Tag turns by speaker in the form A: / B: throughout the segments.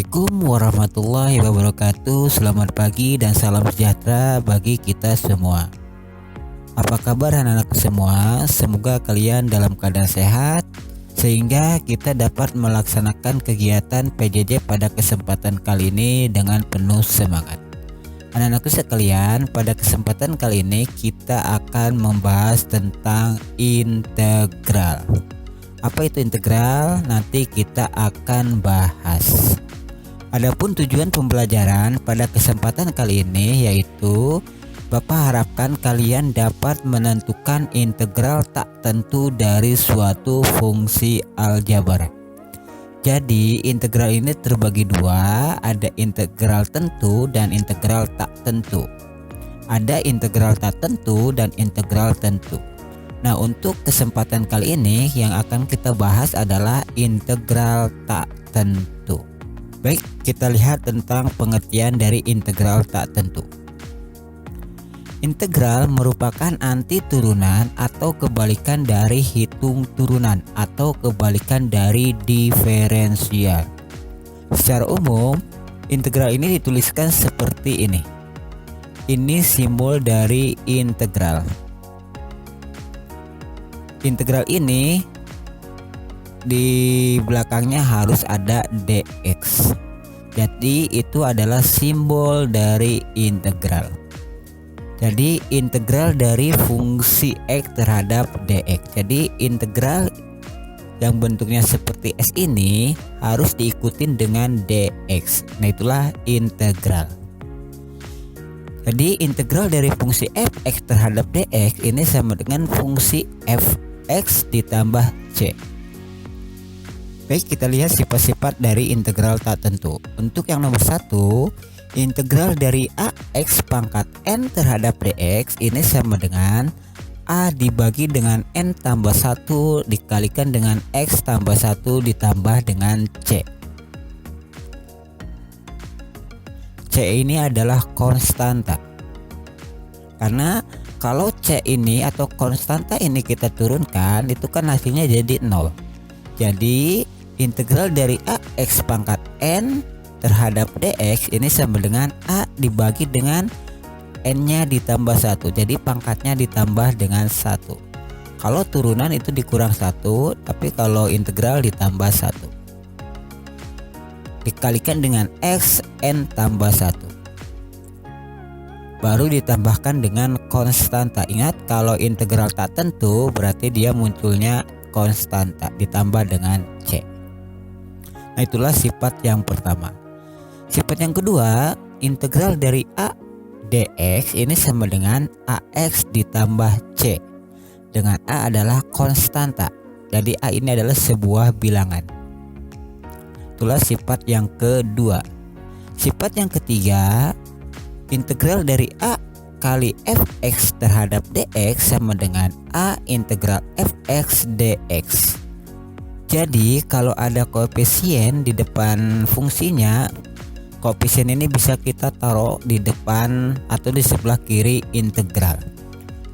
A: Assalamualaikum warahmatullahi wabarakatuh. Selamat pagi dan salam sejahtera bagi kita semua. Apa kabar anak-anak semua? Semoga kalian dalam keadaan sehat sehingga kita dapat melaksanakan kegiatan PJJ pada kesempatan kali ini dengan penuh semangat. Anak-anakku sekalian, pada kesempatan kali ini kita akan membahas tentang integral. Apa itu integral? Nanti kita akan bahas. Adapun tujuan pembelajaran pada kesempatan kali ini yaitu Bapak harapkan kalian dapat menentukan integral tak tentu dari suatu fungsi aljabar. Jadi integral ini terbagi dua, ada integral tentu dan integral tak tentu. Ada integral tak tentu dan integral tentu. Nah, untuk kesempatan kali ini yang akan kita bahas adalah integral tak tentu. Baik, kita lihat tentang pengertian dari integral tak tentu. Integral merupakan anti turunan atau kebalikan dari hitung turunan atau kebalikan dari diferensial. Secara umum, integral ini dituliskan seperti ini. Ini simbol dari integral. Integral ini di belakangnya harus ada dx. Jadi itu adalah simbol dari integral. Jadi integral dari fungsi x terhadap dx. Jadi integral yang bentuknya seperti s ini harus diikutin dengan dx. Nah, itulah integral. Jadi integral dari fungsi fx terhadap dx ini sama dengan fungsi fx ditambah c. Baik, kita lihat sifat-sifat dari integral tak tentu. Untuk yang nomor 1, integral dari ax pangkat n terhadap dx ini sama dengan a dibagi dengan n tambah 1 dikalikan dengan x tambah 1 ditambah dengan c. C ini adalah konstanta. Karena kalau C ini atau konstanta ini kita turunkan, itu kan hasilnya jadi 0. Jadi integral dari ax pangkat n terhadap dx ini sama dengan a dibagi dengan n-nya ditambah 1. Jadi pangkatnya ditambah dengan 1. Kalau turunan itu dikurang 1, tapi kalau integral ditambah 1. Dikalikan dengan x n tambah 1. Baru ditambahkan dengan konstanta. Ingat, kalau integral tak tentu berarti dia munculnya konstanta ditambah dengan c. Nah, itulah sifat yang pertama. Sifat yang kedua, integral dari a dx ini sama dengan ax ditambah c. Dengan a adalah konstanta. Jadi a ini adalah sebuah bilangan. Itulah sifat yang kedua. Sifat yang ketiga, integral dari a kali fx terhadap dx sama dengan a integral fx dx. Jadi kalau ada koefisien di depan fungsinya, koefisien ini bisa kita taruh di depan atau di sebelah kiri integral.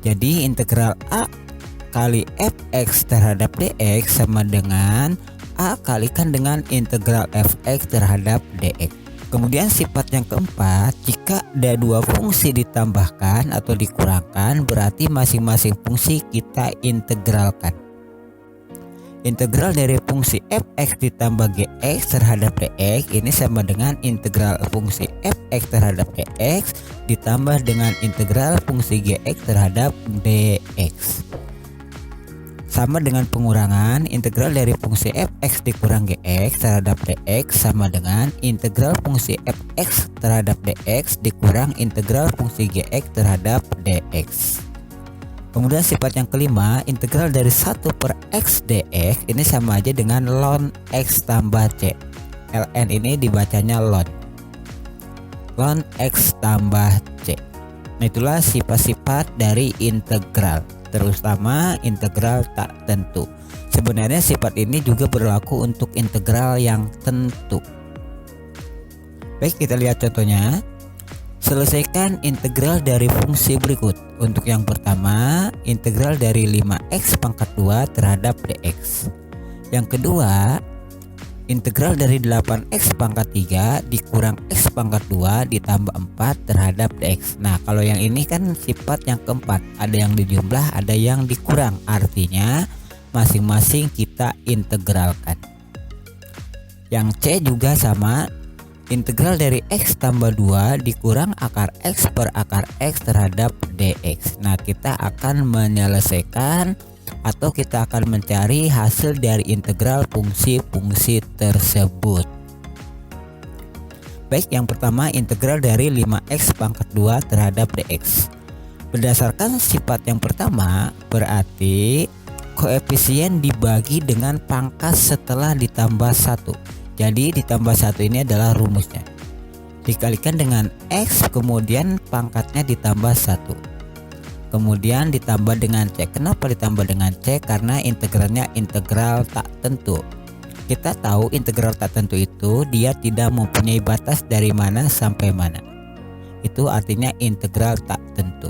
A: Jadi integral a kali fx terhadap dx sama dengan a kalikan dengan integral fx terhadap dx. Kemudian sifat yang keempat, jika ada dua fungsi ditambahkan atau dikurangkan, berarti masing-masing fungsi kita integralkan. Integral dari fungsi fx ditambah gx terhadap dx ini sama dengan integral fungsi fx terhadap dx ditambah dengan integral fungsi gx terhadap dx. Sama dengan pengurangan, integral dari fungsi fx dikurang gx terhadap dx sama dengan integral fungsi fx terhadap dx dikurang integral fungsi gx terhadap dx. Kemudian sifat yang kelima, integral dari 1 per x dx ini sama aja dengan ln x tambah c. Ln ini dibacanya ln. Ln x tambah c. Nah, itulah sifat-sifat dari integral, terutama integral tak tentu. Sebenarnya sifat ini juga berlaku untuk integral yang tentu. Baik, kita lihat contohnya. Selesaikan integral dari fungsi berikut. Untuk yang pertama, integral dari 5x pangkat 2 terhadap dx. Yang kedua, Integral dari 8x pangkat 3 dikurang x pangkat 2 ditambah 4 terhadap dx. Nah kalau yang ini kan sifat yang keempat, ada yang dijumlah ada yang dikurang, artinya masing-masing kita integralkan. Yang C juga sama, integral dari x tambah 2 dikurang akar x per akar x terhadap dx. Nah kita akan menyelesaikan atau kita akan mencari hasil dari integral fungsi-fungsi tersebut. Baik, yang pertama integral dari 5x pangkat 2 terhadap dx. Berdasarkan sifat yang pertama, berarti koefisien dibagi dengan pangkat setelah ditambah 1. Jadi ditambah 1 ini adalah rumusnya. Dikalikan dengan x kemudian pangkatnya ditambah 1. Kemudian ditambah dengan C. Kenapa ditambah dengan C? Karena integralnya integral tak tentu. Kita tahu integral tak tentu itu dia tidak mempunyai batas dari mana sampai mana. Itu artinya integral tak tentu.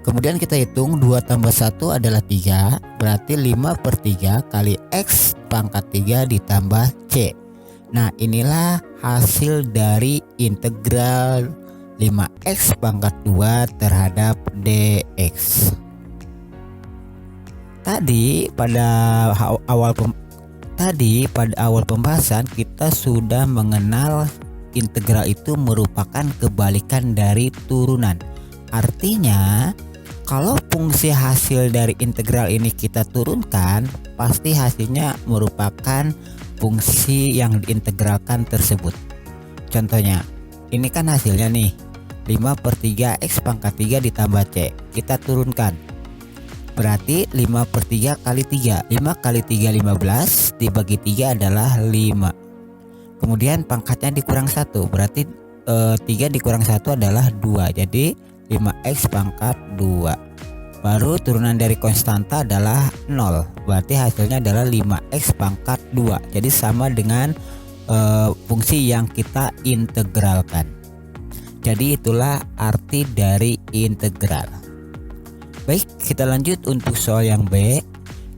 A: Kemudian kita hitung 2 tambah 1 adalah 3. Berarti 5/3 kali X pangkat 3 ditambah C. Nah inilah hasil dari integral 5x pangkat 2 terhadap dx. Tadi pada awal pembahasan kita sudah mengenal integral itu merupakan kebalikan dari turunan. Artinya kalau fungsi hasil dari integral ini kita turunkan, pasti hasilnya merupakan fungsi yang diintegralkan tersebut. Contohnya, ini kan hasilnya nih 5/3 x pangkat 3 ditambah C. Kita turunkan, berarti 5/3 kali 3. 5 kali 3 15, dibagi 3 adalah 5. Kemudian pangkatnya dikurang 1, berarti 3 dikurang 1 adalah 2. Jadi 5x pangkat 2. Baru turunan dari konstanta adalah 0, berarti hasilnya adalah 5x pangkat 2. Jadi sama dengan fungsi yang kita integralkan. Jadi itulah arti dari integral. Baik, kita lanjut untuk soal yang B.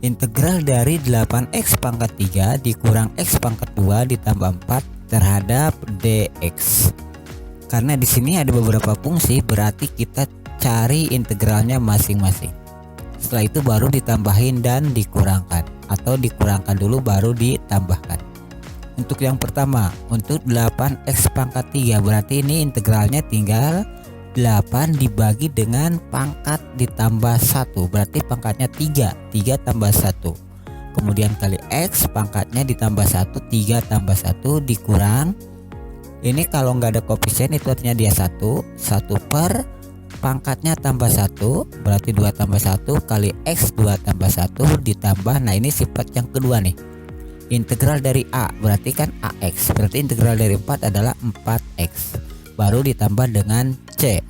A: Integral dari 8x pangkat 3 dikurang x pangkat 2 ditambah 4 terhadap dx. Karena di sini ada beberapa fungsi, berarti kita cari integralnya masing-masing. Setelah itu baru ditambahin dan dikurangkan, atau dikurangkan dulu baru ditambahkan. Untuk yang pertama, untuk 8x pangkat 3, berarti ini integralnya tinggal 8 dibagi dengan pangkat ditambah 1, berarti pangkatnya 3. 3 tambah 1. Kemudian kali x pangkatnya ditambah 1, 3 tambah 1 dikurang. Ini kalau nggak ada koefisien itu artinya dia 1 per pangkatnya tambah 1, berarti 2 tambah 1 kali x 2 tambah 1 ditambah. Nah ini sifat yang kedua nih, integral dari A, berarti kan AX, berarti integral dari 4 adalah 4X, baru ditambah dengan C,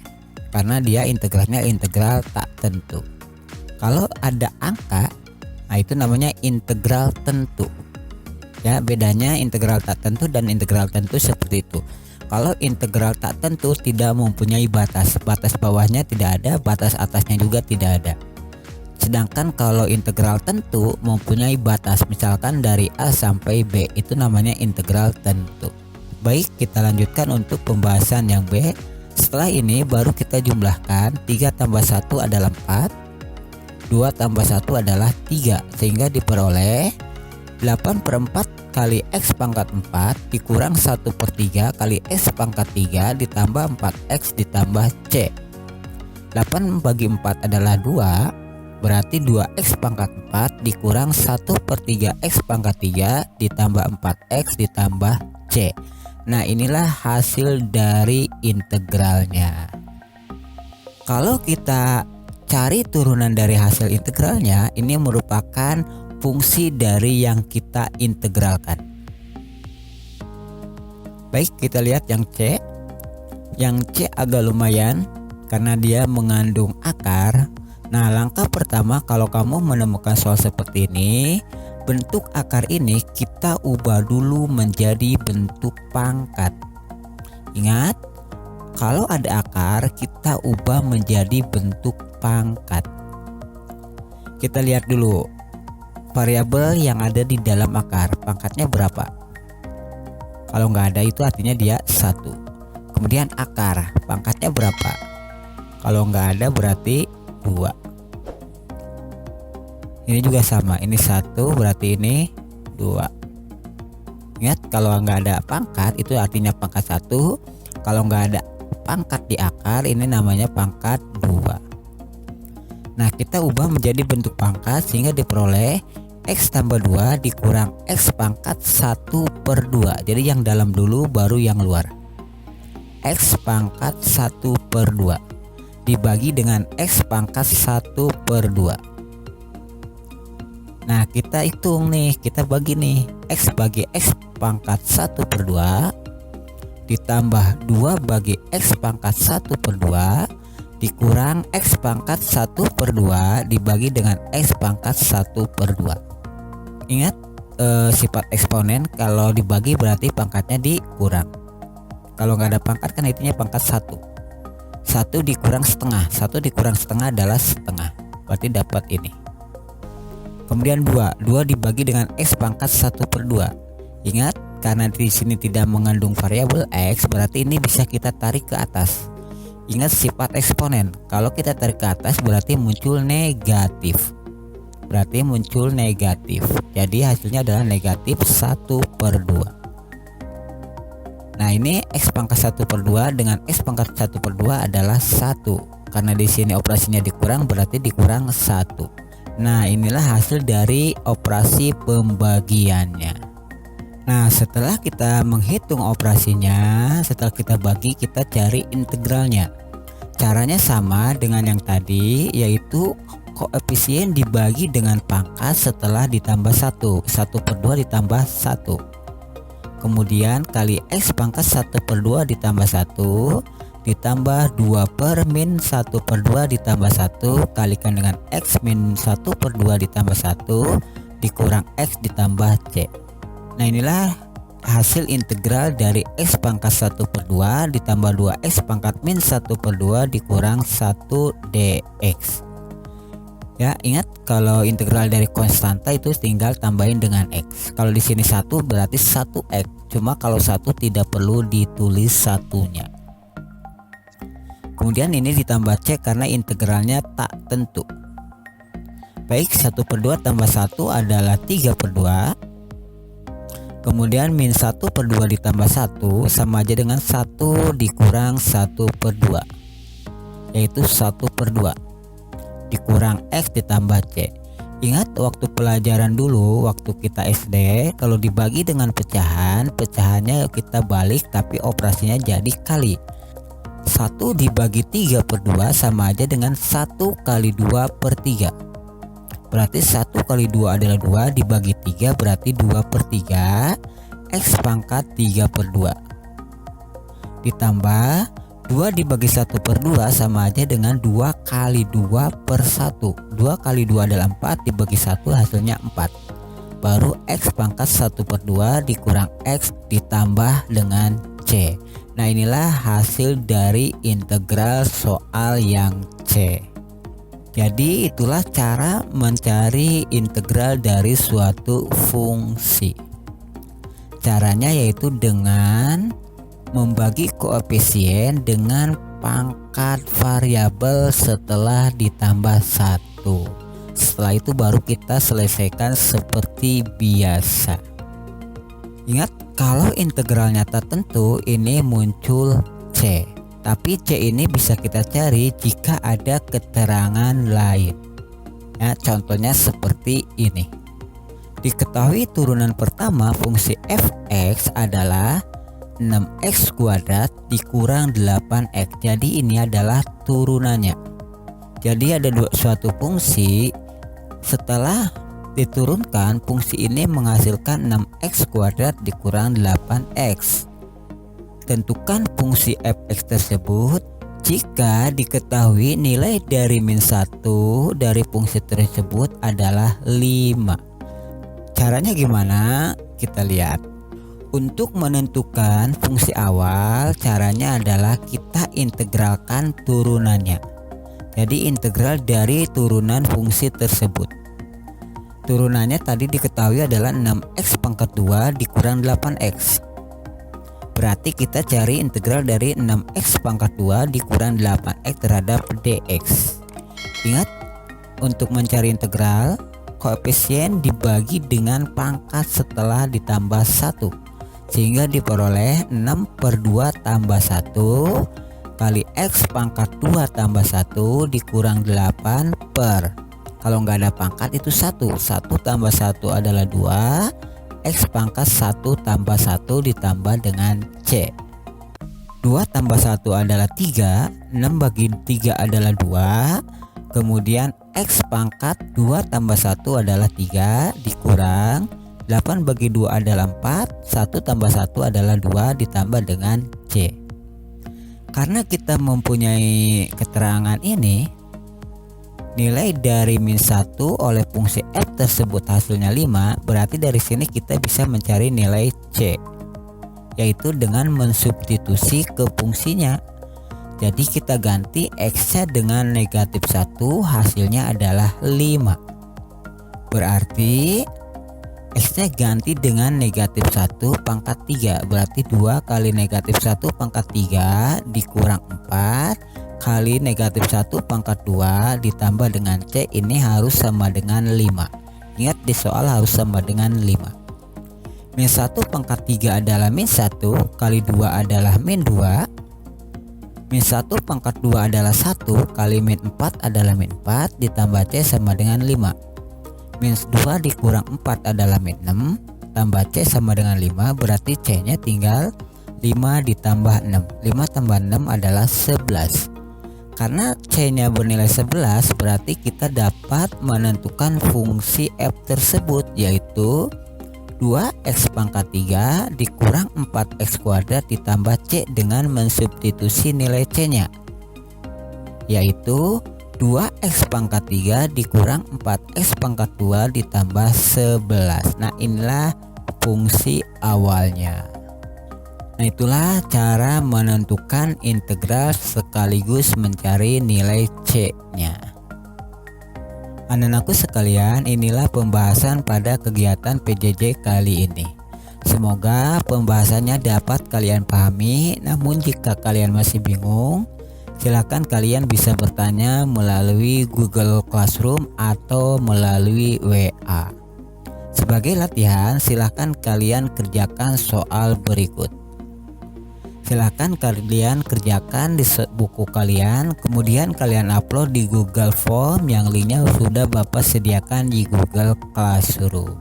A: karena dia integralnya integral tak tentu. Kalau ada angka, nah itu namanya integral tentu. Ya, bedanya integral tak tentu dan integral tentu seperti itu. Kalau integral tak tentu tidak mempunyai batas, batas bawahnya tidak ada, batas atasnya juga tidak ada. Sedangkan kalau integral tentu mempunyai batas, misalkan dari A sampai B, itu namanya integral tentu. Baik, kita lanjutkan untuk pembahasan yang B. Setelah ini baru kita jumlahkan, 3 tambah 1 adalah 4, 2 tambah 1 adalah 3, sehingga diperoleh 8/4 kali x pangkat 4 dikurang 1/3 kali x pangkat 3 ditambah 4x ditambah C. 8 bagi 4 adalah 2, berarti 2x pangkat 4 dikurang 1/3 x pangkat 3 ditambah 4x ditambah C. Nah inilah hasil dari integralnya. Kalau kita cari turunan dari hasil integralnya, ini merupakan fungsi dari yang kita integralkan. Baik, kita lihat yang C. Yang C agak lumayan karena dia mengandung akar. Nah langkah pertama kalau kamu menemukan soal seperti ini, bentuk akar ini kita ubah dulu menjadi bentuk pangkat. Ingat, kalau ada akar kita ubah menjadi bentuk pangkat. Kita lihat dulu. variabel yang ada di dalam akar, pangkatnya berapa? Kalau nggak ada itu artinya dia 1. Kemudian akar, pangkatnya berapa? Kalau nggak ada berarti 2. Ini juga sama, ini 1 berarti ini 2. Ingat, kalau nggak ada pangkat itu artinya pangkat 1. Kalau nggak ada pangkat di akar ini namanya pangkat 2. Nah, kita ubah menjadi bentuk pangkat sehingga diperoleh X tambah 2 dikurang X pangkat 1/2. Jadi yang dalam dulu baru yang luar. X pangkat 1/2 dibagi dengan X pangkat 1/2. Nah, kita hitung nih, kita bagi nih, X bagi X pangkat 1/2 ditambah 2 bagi X pangkat 1/2 dikurang X pangkat 1/2 dibagi dengan X pangkat 1/2. Ingat, sifat eksponen kalau dibagi berarti pangkatnya dikurang. Kalau nggak ada pangkat kan itunya pangkat 1. 1 dikurang setengah, 1 dikurang setengah adalah setengah, berarti dapat ini. Kemudian 2 dibagi dengan X pangkat 1/2. Ingat, karena di sini tidak mengandung variabel X, berarti ini bisa kita tarik ke atas. Ingat sifat eksponen, kalau kita tarik ke atas berarti muncul negatif. Jadi hasilnya adalah negatif 1/2. Nah, ini X pangkat 1/2 dengan X pangkat 1/2 adalah 1. Karena di sini operasinya dikurang berarti dikurang 1. Nah, inilah hasil dari operasi pembagiannya. Nah, setelah kita menghitung operasinya, setelah kita bagi, kita cari integralnya. Caranya sama dengan yang tadi, yaitu koefisien dibagi dengan pangkat setelah ditambah 1. 1/2 ditambah 1. Kemudian kali X pangkat 1/2 ditambah 1 ditambah 2 per min 1/2 ditambah 1 kalikan dengan X min 1/2 ditambah 1 dikurang X ditambah C. Nah, inilah hasil integral dari X pangkat 1/2 ditambah 2X pangkat min 1/2 dikurang 1 dx. Ya, ingat kalau integral dari konstanta itu tinggal tambahin dengan X. Kalau di sini 1 berarti 1X. Cuma kalau 1 tidak perlu ditulis satunya. Kemudian ini ditambah C karena integralnya tak tentu. Baik, 1/2 tambah 1 adalah 3/2. Kemudian min 1/2 ditambah 1 sama aja dengan 1 dikurang 1/2, yaitu 1/2 dikurang X ditambah C. Ingat waktu pelajaran dulu, waktu kita SD, kalau dibagi dengan pecahan, pecahannya kita balik tapi operasinya jadi kali. 1 dibagi 3/2 sama aja dengan 1 kali 2/3. Berarti 1 kali 2 adalah 2 dibagi 3 berarti 2/3 X pangkat 3/2. Ditambah 2 dibagi 1/2 sama aja dengan 2 kali 2/1. 2 kali 2 adalah 4 dibagi 1 hasilnya 4. Baru X pangkat 1/2 dikurang X ditambah dengan C. Nah, inilah hasil dari integral soal yang C. Jadi itulah cara mencari integral dari suatu fungsi. Caranya yaitu dengan membagi koefisien dengan pangkat variabel setelah ditambah 1. Setelah itu baru kita selesaikan seperti biasa. Ingat, kalau integralnya tak tentu ini muncul C. Tapi C ini bisa kita cari jika ada keterangan lain. Ya, contohnya seperti ini. Diketahui turunan pertama fungsi f(x) adalah 6x kuadrat dikurang 8x. Jadi ini adalah turunannya. Jadi ada suatu fungsi, setelah diturunkan fungsi ini menghasilkan 6x kuadrat dikurang 8x. Tentukan fungsi f(x) tersebut jika diketahui nilai dari min 1 dari fungsi tersebut adalah 5. Caranya gimana? Kita lihat. Untuk menentukan fungsi awal, caranya adalah kita integralkan turunannya. Jadi integral dari turunan fungsi tersebut. Turunannya tadi diketahui adalah 6x pangkat 2 dikurang 8x. Berarti kita cari integral dari 6x pangkat 2 dikurang 8x terhadap dx. Ingat, untuk mencari integral, koefisien dibagi dengan pangkat setelah ditambah 1, sehingga diperoleh 6/2 tambah 1 kali x pangkat 2 tambah 1 dikurang 8 per, kalau nggak ada pangkat itu 1 tambah 1 adalah 2, x pangkat 1 tambah 1 ditambah dengan c. 2 tambah 1 adalah 3, 6 bagi 3 adalah 2, kemudian x pangkat 2 tambah 1 adalah 3 dikurang 8 bagi 2 adalah 4, 1 tambah 1 adalah 2 ditambah dengan c. Karena kita mempunyai keterangan ini, nilai dari min 1 oleh fungsi f tersebut hasilnya 5, berarti dari sini kita bisa mencari nilai c, yaitu dengan mensubstitusi ke fungsinya. Jadi kita ganti x-nya dengan negatif 1, hasilnya adalah 5. Berarti x-nya ganti dengan negatif 1 pangkat 3, berarti 2 kali negatif 1 pangkat 3 dikurang 4 kali negatif 1 pangkat 2 ditambah dengan c, ini harus sama dengan 5. Ingat, di soal harus sama dengan 5. Min 1 pangkat 3 adalah min 1 kali 2 adalah min 2. Min 1 pangkat 2 adalah 1 kali min 4 adalah min 4 ditambah c sama dengan 5. Min 2 dikurang 4 adalah min 6 tambah c sama dengan 5, berarti c nya tinggal 5 ditambah 6. 5 tambah 6 adalah 11. Karena c nya bernilai 11, berarti kita dapat menentukan fungsi f tersebut, yaitu 2x pangkat 3 dikurang 4x kuadrat ditambah c dengan mensubstitusi nilai c nya, yaitu 2x pangkat 3 dikurang 4x pangkat 2 ditambah 11. Nah, inilah fungsi awalnya. Nah, itulah cara menentukan integral sekaligus mencari nilai c-nya. Anak-anakku sekalian, inilah pembahasan pada kegiatan PJJ kali ini. Semoga pembahasannya dapat kalian pahami. Namun jika kalian masih bingung, silakan kalian bisa bertanya melalui Google Classroom atau melalui WA. Sebagai latihan, silakan kalian kerjakan soal berikut. Silakan kalian kerjakan di buku kalian, kemudian kalian upload di Google Form yang linknya sudah Bapak sediakan di Google Classroom.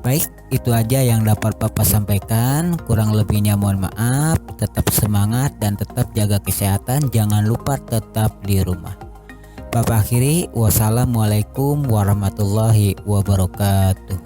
A: Baik, itu aja yang dapat Bapak sampaikan. Kurang lebihnya mohon maaf. Tetap semangat dan tetap jaga kesehatan. Jangan lupa tetap di rumah. Bapak akhiri, wassalamualaikum warahmatullahi wabarakatuh.